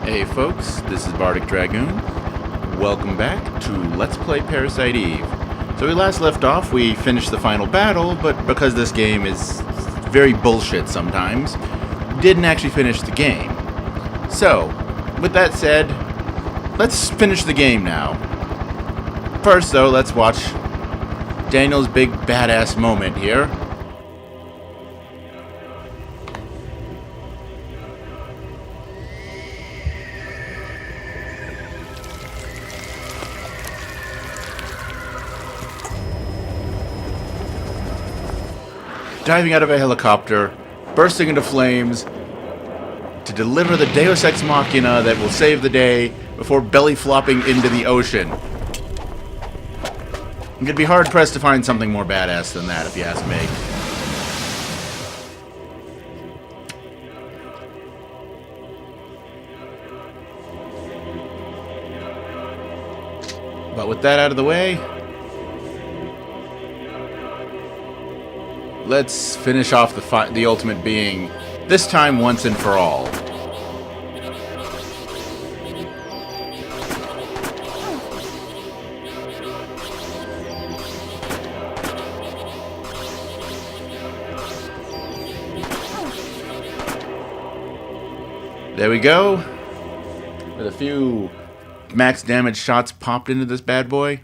Hey folks, this is Bardic Dragoon. Welcome back to Let's Play Parasite Eve. So we last left off, we finished the final battle, but because this game is very bullshit sometimes, didn't actually finish the game. So, with that said, let's finish the game now. First though, let's watch Daniel's big badass moment here. Diving out of a helicopter, bursting into flames, to deliver the Deus Ex Machina that will save the day before belly flopping into the ocean. I'm gonna be hard pressed to find something more badass than that, if you ask me. But with that out of the way, let's finish off the ultimate being, this time once and for all. There we go. With a few max damage shots popped into this bad boy.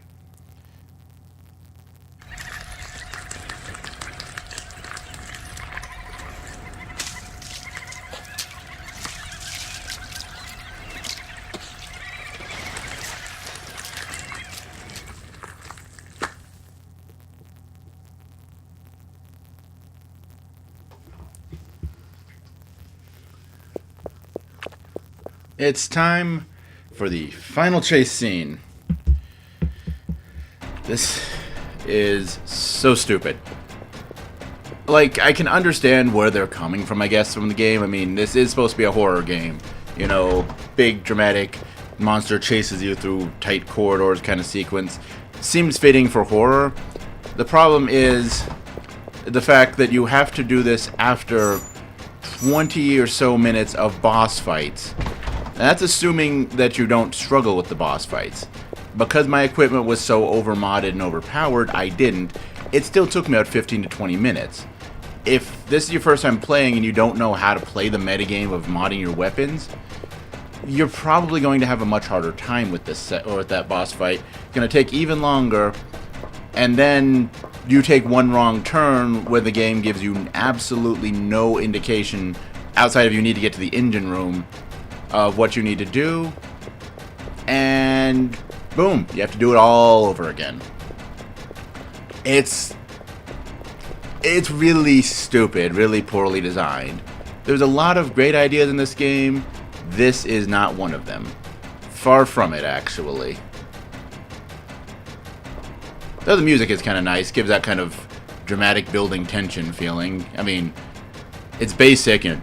It's time for the final chase scene. This is so stupid. Like, I can understand where they're coming from, I guess, from the game. I mean, this is supposed to be a horror game. You know, big, dramatic monster chases you through tight corridors kind of sequence. Seems fitting for horror. The problem is the fact that you have to do this after 20 or so minutes of boss fights. And that's assuming that you don't struggle with the boss fights. Because my equipment was so overmodded and overpowered, I didn't. It still took me about 15 to 20 minutes. If this is your first time playing and you don't know how to play the metagame of modding your weapons, you're probably going to have a much harder time with this set or with that boss fight. It's going to take even longer, and then you take one wrong turn where the game gives you absolutely no indication outside of you need to get to the engine room of what you need to do, and boom, you have to do it all over again. It's really stupid, really poorly designed. There's a lot of great ideas in this game. This is not one of them. Far from it, actually. Though the music is kind of nice, gives that kind of dramatic building tension feeling. I mean, it's basic, you know,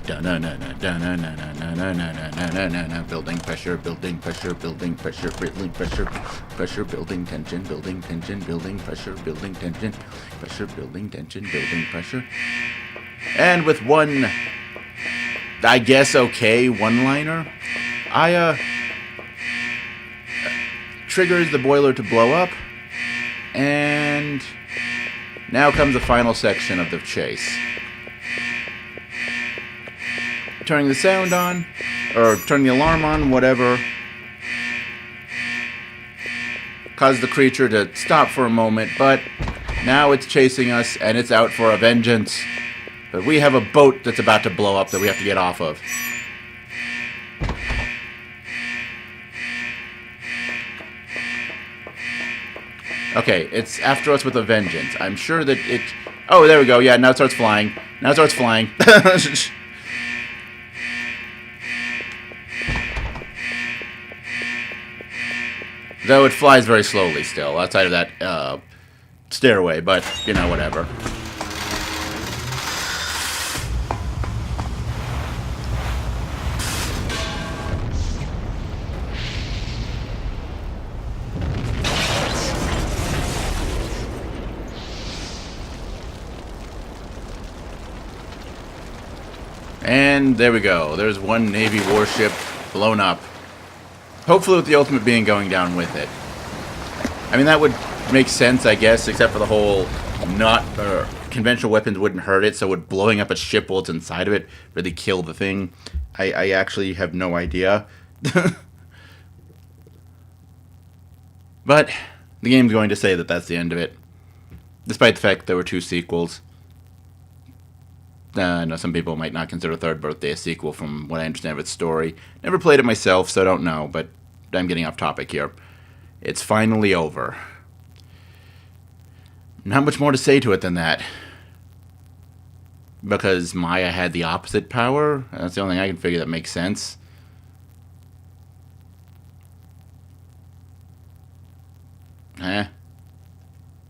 building pressure, building pressure, building pressure, building pressure, pressure, building tension, building pressure, building tension, pressure, building tension, building pressure. And with one, I guess, okay, one-liner, triggers the boiler to blow up, and now comes the final section of the chase. Turning the sound on, or turning the alarm on, whatever, caused the creature to stop for a moment, but now it's chasing us, and it's out for a vengeance. But we have a boat that's about to blow up that we have to get off of. Okay, it's after us with a vengeance. I'm sure that it... Oh, there we go. Yeah, now it starts flying. Now it starts flying. Though it flies very slowly still, outside of that stairway, but, you know, whatever. And there we go. There's one Navy warship blown up. Hopefully with the ultimate being going down with it. I mean, that would make sense, I guess, except for the whole not... conventional weapons wouldn't hurt it, so would blowing up a ship while it's inside of it really kill the thing? I actually have no idea. But the game's going to say that that's the end of it. Despite the fact there were 2 sequels. I know some people might not consider Third Birthday a sequel from what I understand of its story. Never played it myself, so I don't know, but I'm getting off topic here. It's finally over. Not much more to say to it than that. Because Maya had the opposite power? That's the only thing I can figure that makes sense. Eh?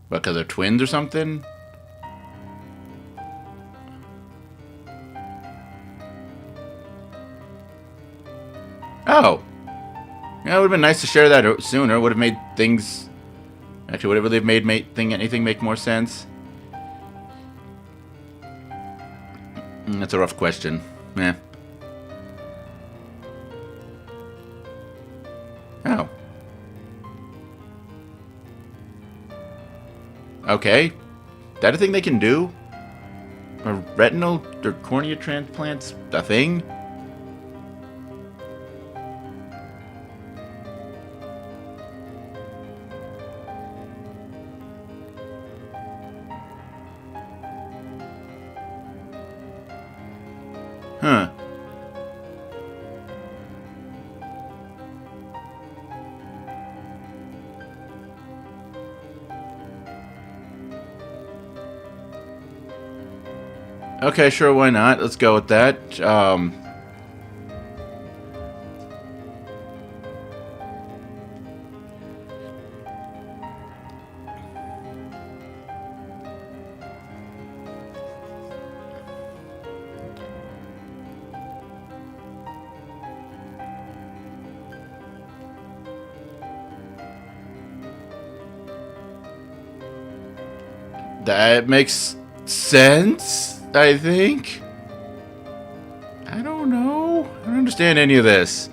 Because they're twins or something? Oh. Yeah, it would have been nice to share that sooner. Would have made things... Actually, would it really have made anything make more sense? That's a rough question. Eh. Oh. Okay. That a thing they can do? Are retinal or cornea transplants a thing? Huh. Okay, sure, why not? Let's go with that. That makes sense, I think. I don't know. I don't understand any of this.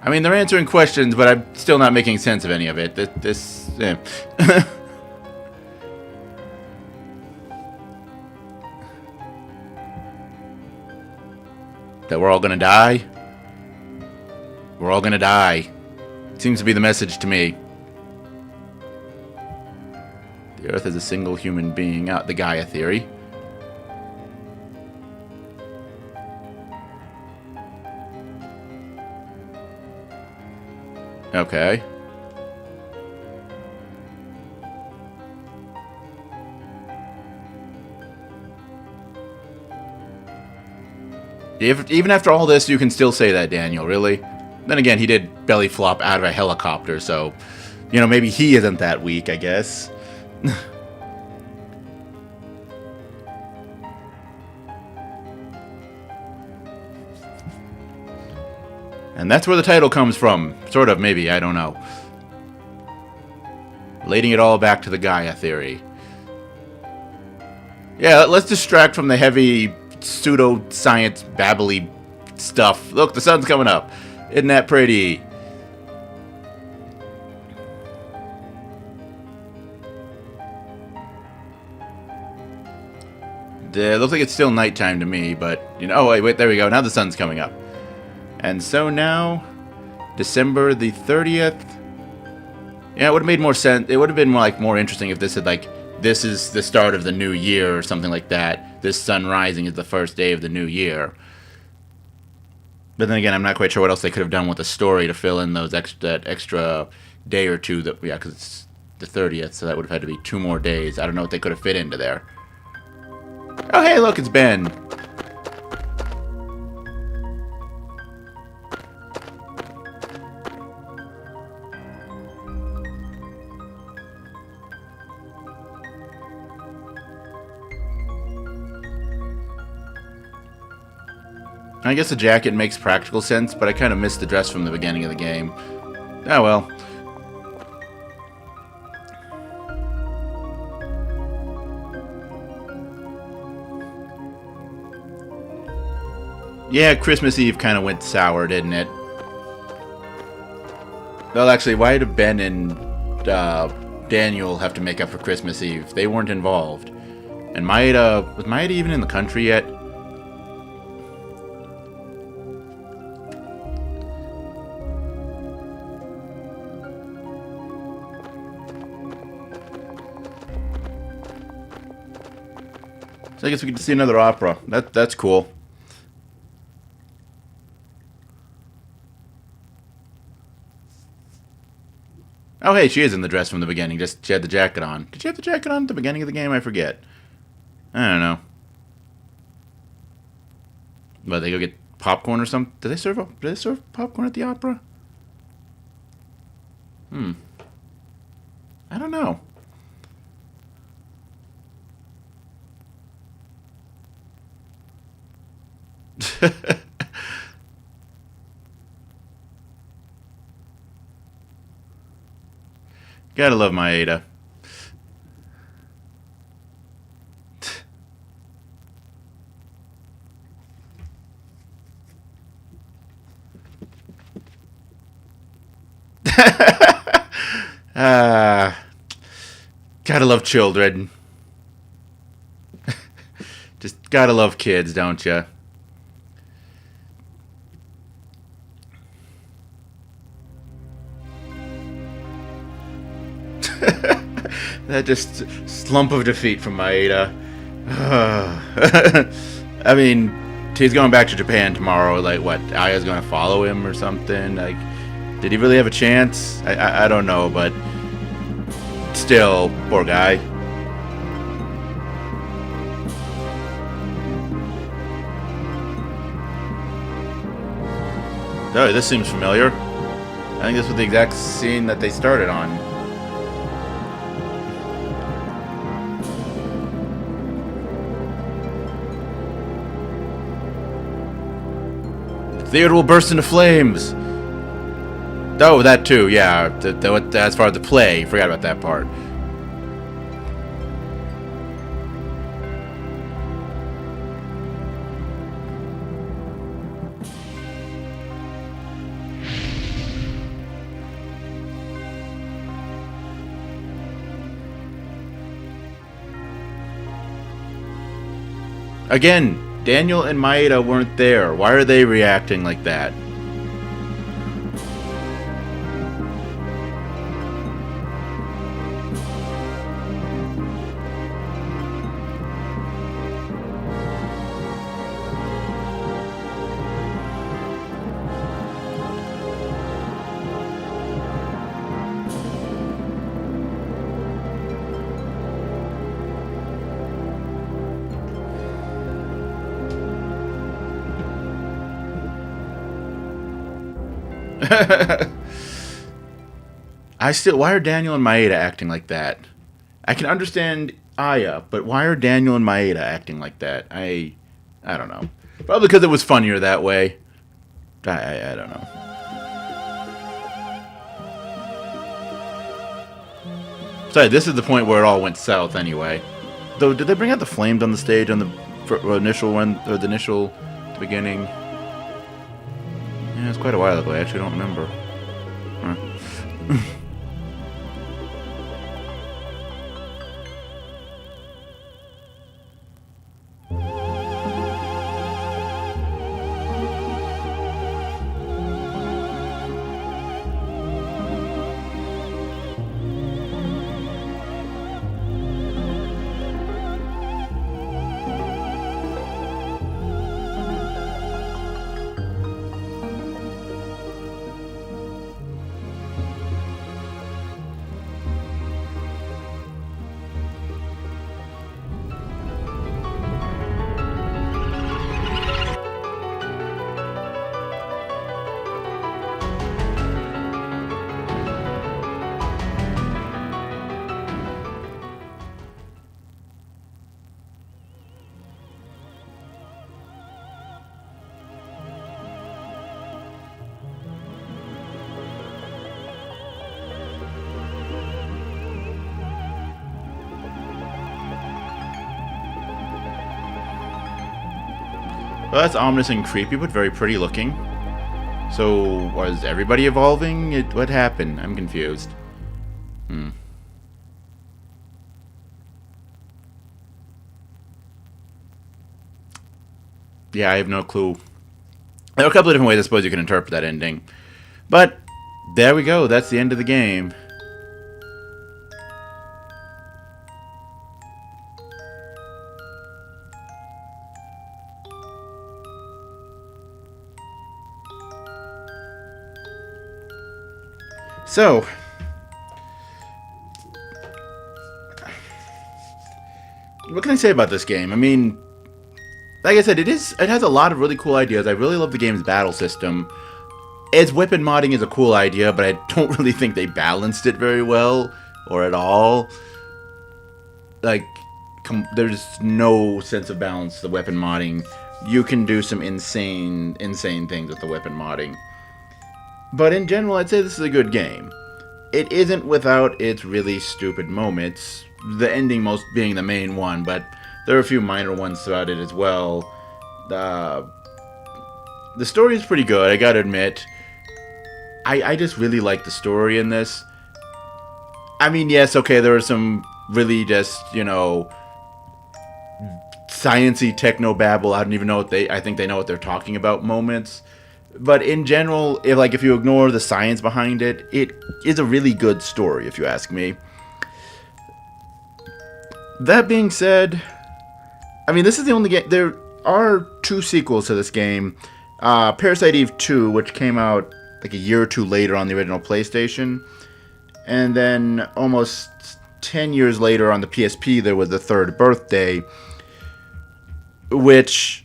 I mean, they're answering questions, but I'm still not making sense of any of it. That we're all gonna die? We're all gonna die. Seems to be the message to me. The Earth is a single human being. The Gaia theory. Okay. Even after all this, you can still say that, Daniel, really? Then again, he did belly flop out of a helicopter, so... You know, maybe he isn't that weak, I guess. And that's where the title comes from. Sort of, maybe, I don't know. Relating it all back to the Gaia theory. Yeah, let's distract from the heavy pseudo-science babbly stuff. Look, the sun's coming up. Isn't that pretty? It looks like it's still nighttime to me, but, you know, oh, wait, there we go. Now the sun's coming up. And so now, December the 30th. Yeah, it would have made more sense. It would have been more interesting if this had, like, this is the start of the new year or something like that. This sun rising is the first day of the new year. But then again, I'm not quite sure what else they could have done with the story to fill in that extra day or two. That, yeah, because it's the 30th, so that would have had to be 2 more days. I don't know what they could have fit into there. Oh, hey, look, it's Ben. I guess the jacket makes practical sense, but I kind of missed the dress from the beginning of the game. Oh well. Yeah, Christmas Eve kind of went sour, didn't it? Well, actually, why did Ben and Daniel have to make up for Christmas Eve? They weren't involved. And Maeda... Was Maeda even in the country yet? So I guess we get to see another opera. That's cool. Oh, hey, she is in the dress from the beginning. Just she had the jacket on. Did she have the jacket on at the beginning of the game? I forget. I don't know. But they go get popcorn or something? Do they serve popcorn at the opera? I don't know. Gotta love Maeda. Gotta love children. Just gotta love kids, don't you? That just slump of defeat from Maeda. I mean, he's going back to Japan tomorrow. Like, what? Aya's gonna follow him or something? Like, did he really have a chance? I don't know, but still, poor guy. Oh, this seems familiar. I think this was the exact scene that they started on. The theater will burst into flames. Oh, that too, yeah. As far as the play, forgot about that part. Again, Daniel and Maeda weren't there. Why are they reacting like that? Why are Daniel and Maeda acting like that? I can understand Aya, but why are Daniel and Maeda acting like that? I don't know. Probably because it was funnier that way. I don't know. Sorry, this is the point where it all went south anyway. Though, did they bring out the flames on the stage on the initial one, or the initial beginning? Yeah, it's quite a while ago. I actually don't remember. Huh. Well, that's ominous and creepy, but very pretty looking. So, was everybody evolving? What happened? I'm confused. Yeah, I have no clue. There are a couple of different ways I suppose you can interpret that ending. But, there we go. That's the end of the game. So, what can I say about this game? I mean, like I said, it has a lot of really cool ideas. I really love the game's battle system. Its weapon modding is a cool idea, but I don't really think they balanced it very well, or at all. Like, there's no sense of balance to the weapon modding. You can do some insane things with the weapon modding. But in general, I'd say this is a good game. It isn't without its really stupid moments, the ending most being the main one, but there are a few minor ones throughout it as well. The story is pretty good, I gotta admit. I just really like the story in this. I mean, yes, okay, there are some really just, you know, sciencey techno-babble, I don't even know what I think they know what they're talking about moments. But in general, if you ignore the science behind it, it is a really good story, if you ask me. That being said, I mean, this is the only game. There are 2 sequels to this game. Parasite Eve 2, which came out like a year or 2 later on the original PlayStation. And then almost 10 years later on the PSP, there was the Third Birthday, which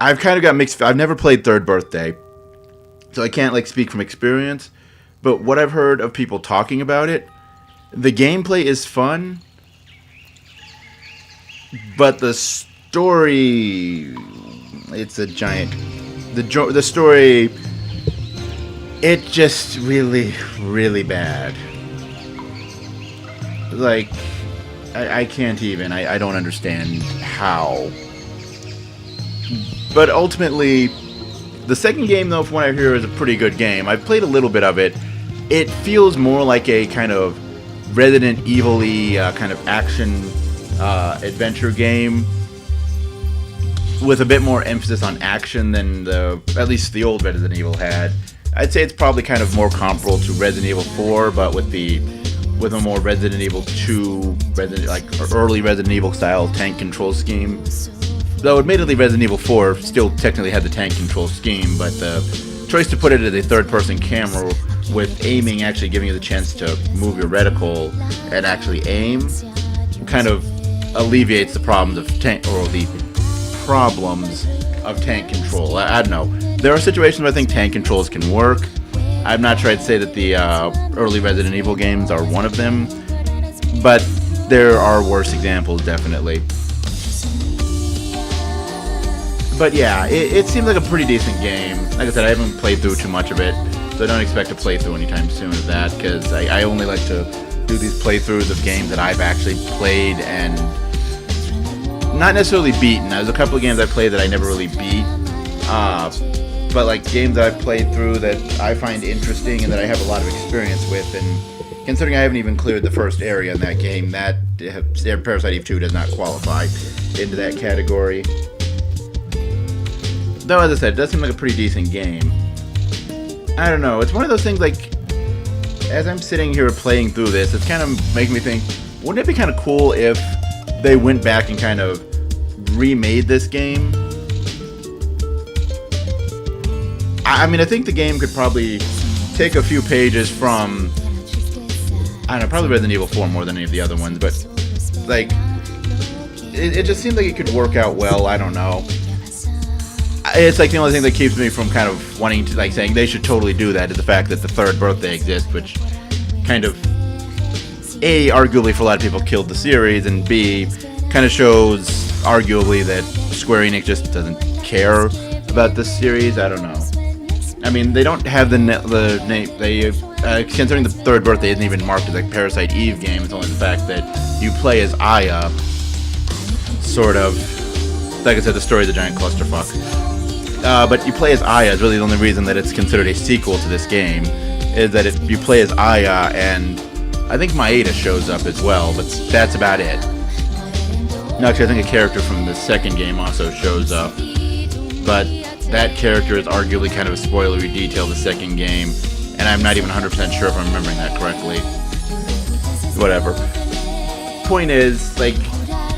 I've kind of got mixed. I've never played Third Birthday, so I can't like speak from experience. But what I've heard of people talking about it, the gameplay is fun, but the story, it's a giant. The story, it's just really, really bad. Like, I can't even. I don't understand how. But ultimately, the second game, though, from what I hear, is a pretty good game. I've played a little bit of it. It feels more like a kind of Resident Evil-y kind of action adventure game with a bit more emphasis on action than at least the old Resident Evil had. I'd say it's probably kind of more comparable to Resident Evil 4, but with a more Resident Evil 2, early Resident Evil style tank control scheme. Though admittedly Resident Evil 4 still technically had the tank control scheme, but the choice to put it as a third-person camera with aiming actually giving you the chance to move your reticle and actually aim kind of alleviates the problems of tank control. I don't know. There are situations where I think tank controls can work. I'm not sure I'd say that the early Resident Evil games are one of them, but there are worse examples, definitely. But yeah, it seems like a pretty decent game. Like I said, I haven't played through too much of it, so I don't expect to play through anytime soon of that, because I only like to do these playthroughs of games that I've actually played and not necessarily beaten. There's a couple of games I played that I never really beat, but like games that I've played through that I find interesting and that I have a lot of experience with, and considering I haven't even cleared the first area in that game, that Parasite Eve 2 does not qualify into that category. Though, as I said, it does seem like a pretty decent game. I don't know, it's one of those things like, as I'm sitting here playing through this, it's kind of making me think, wouldn't it be kind of cool if they went back and kind of remade this game? I mean, I think the game could probably take a few pages from, I don't know, probably Resident Evil 4 more than any of the other ones, but, like, it just seems like it could work out well, I don't know. It's like the only thing that keeps me from kind of wanting to, like, saying they should totally do that is the fact that the Third Birthday exists, which kind of, A, arguably for a lot of people killed the series, and B, kind of shows, arguably, that Square Enix just doesn't care about this series. I don't know. I mean, they don't have the name, considering the Third Birthday isn't even marked as a Parasite Eve game, it's only the fact that you play as Aya, sort of. Like I said, the story is a giant clusterfuck. But you play as Aya is really the only reason that it's considered a sequel to this game, is that you play as Aya, and I think Maeda shows up as well, but that's about it. No, actually, I think a character from the second game also shows up, but that character is arguably kind of a spoilery detail of the second game, and I'm not even 100% sure if I'm remembering that correctly. Whatever. Point is, like,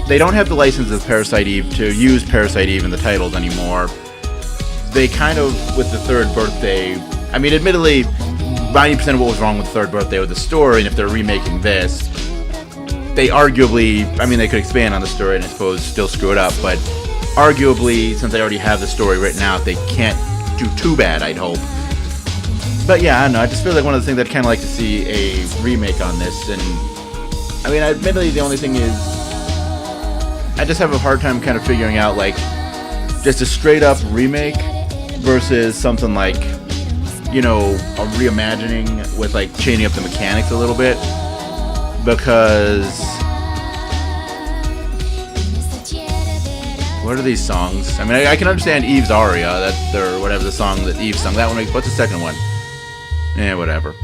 they don't have the license of Parasite Eve to use Parasite Eve in the titles anymore. They kind of, with the third birthday, I mean, admittedly, 90% of what was wrong with the third birthday was the story, and if they're remaking this, they arguably, I mean, they could expand on the story and I suppose still screw it up, but arguably, since they already have the story written out, they can't do too bad, I'd hope. But yeah, I don't know, I just feel like one of the things I'd kind of like to see a remake on this, and I mean, admittedly, the only thing is, I just have a hard time kind of figuring out, like, just a straight-up remake versus something like, you know, a reimagining with, like, changing up the mechanics a little bit, because what are these songs? I mean, I can understand Eve's aria, that or whatever the song that Eve sung. That one, what's the second one? Whatever.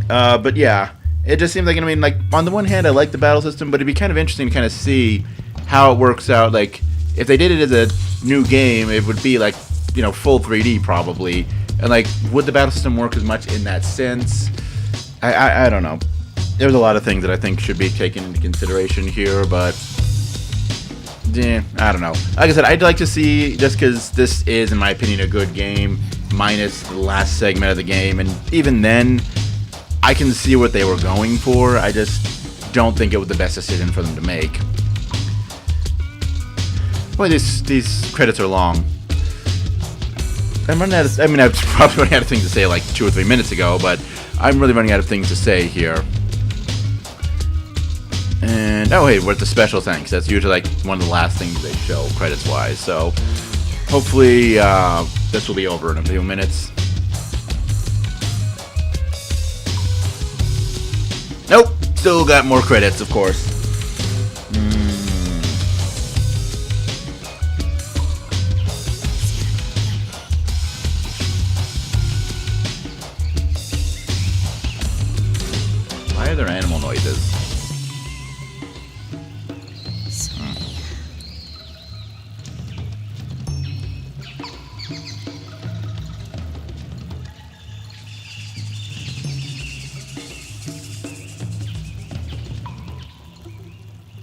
But yeah, it just seems like, I mean, like, on the one hand, I like the battle system, but it'd be kind of interesting to kind of see how it works out. Like, if they did it as a new game, it would be like, you know, full 3D probably, and like, would the battle system work as much in that sense? I don't know. There's a lot of things that I think should be taken into consideration here, but I don't know. Like I said, I'd like to see, just because this is, in my opinion, a good game, minus the last segment of the game, and even then, I can see what they were going for. I just don't think it was the best decision for them to make. Boy, these credits are long. I'm running out of, I mean, I was probably running out of things to say like 2 or 3 minutes ago, but I'm really running out of things to say here. And, oh hey, we're at the special thanks. That's usually like one of the last things they show, credits-wise. So, hopefully, this will be over in a few minutes. Nope, still got more credits, of course. Why are there animal noises?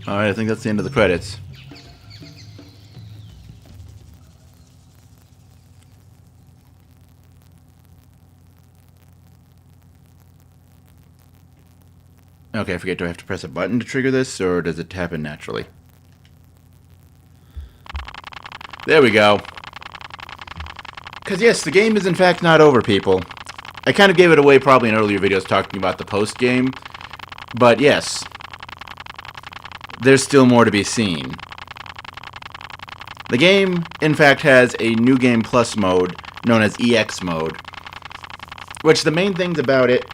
Alright, I think that's the end of the credits. Okay, I forget, do I have to press a button to trigger this, or does it happen naturally? There we go. Because yes, the game is in fact not over, people. I kind of gave it away probably in earlier videos talking about the post-game, but yes, there's still more to be seen. The game, in fact, has a New Game Plus mode, known as EX mode, which the main things about it,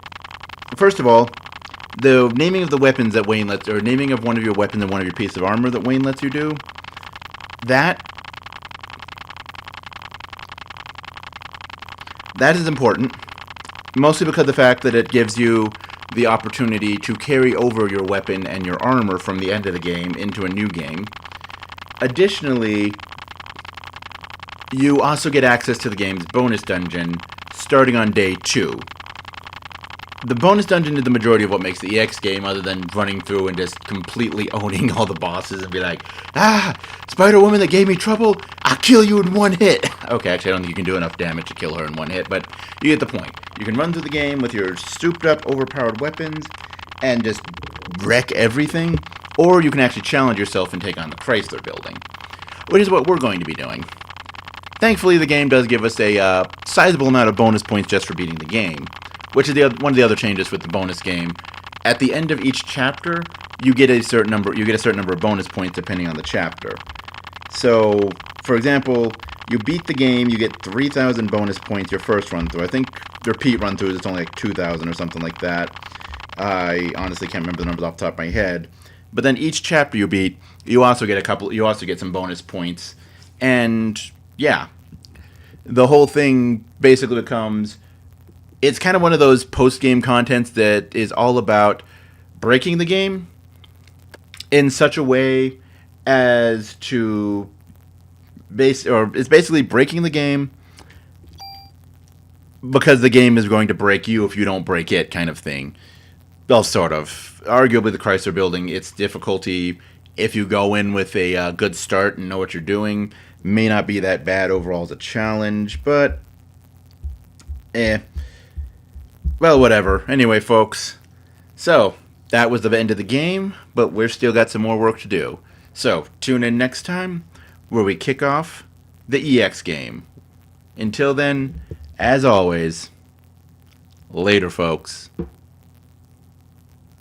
first of all, the naming of the weapons that Wayne lets, or naming of one of your weapons and one of your pieces of armor that Wayne lets you do, that is important, mostly because of the fact that it gives you the opportunity to carry over your weapon and your armor from the end of the game into a new game. Additionally, you also get access to the game's bonus dungeon starting on day 2. The bonus dungeon is the majority of what makes the EX game, other than running through and just completely owning all the bosses and be like, ah, Spider-Woman that gave me trouble, I'll kill you in one hit. Okay, actually I don't think you can do enough damage to kill her in one hit, but you get the point. You can run through the game with your souped up, overpowered weapons and just wreck everything, or you can actually challenge yourself and take on the Chrysler building, which is what we're going to be doing. Thankfully, the game does give us a sizable amount of bonus points just for beating the game, which is one of the other changes with the bonus game. At the end of each chapter, you get a certain number of bonus points depending on the chapter. So, for example, you beat the game, you get 3,000 bonus points your first run through. I think your repeat run through it's only like 2,000 or something like that. I honestly can't remember the numbers off the top of my head. But then each chapter you also get some bonus points. And yeah, the whole thing basically becomes, it's kind of one of those post-game contents that is all about breaking the game in such a way as to it's basically breaking the game because the game is going to break you if you don't break it, kind of thing. Well, sort of. Arguably, the Chrysler Building, its difficulty, if you go in with a good start and know what you're doing, may not be that bad overall as a challenge, but eh. Well, whatever. Anyway, folks, so that was the end of the game, but we've still got some more work to do. So tune in next time where we kick off the EX game. Until then, as always, later, folks.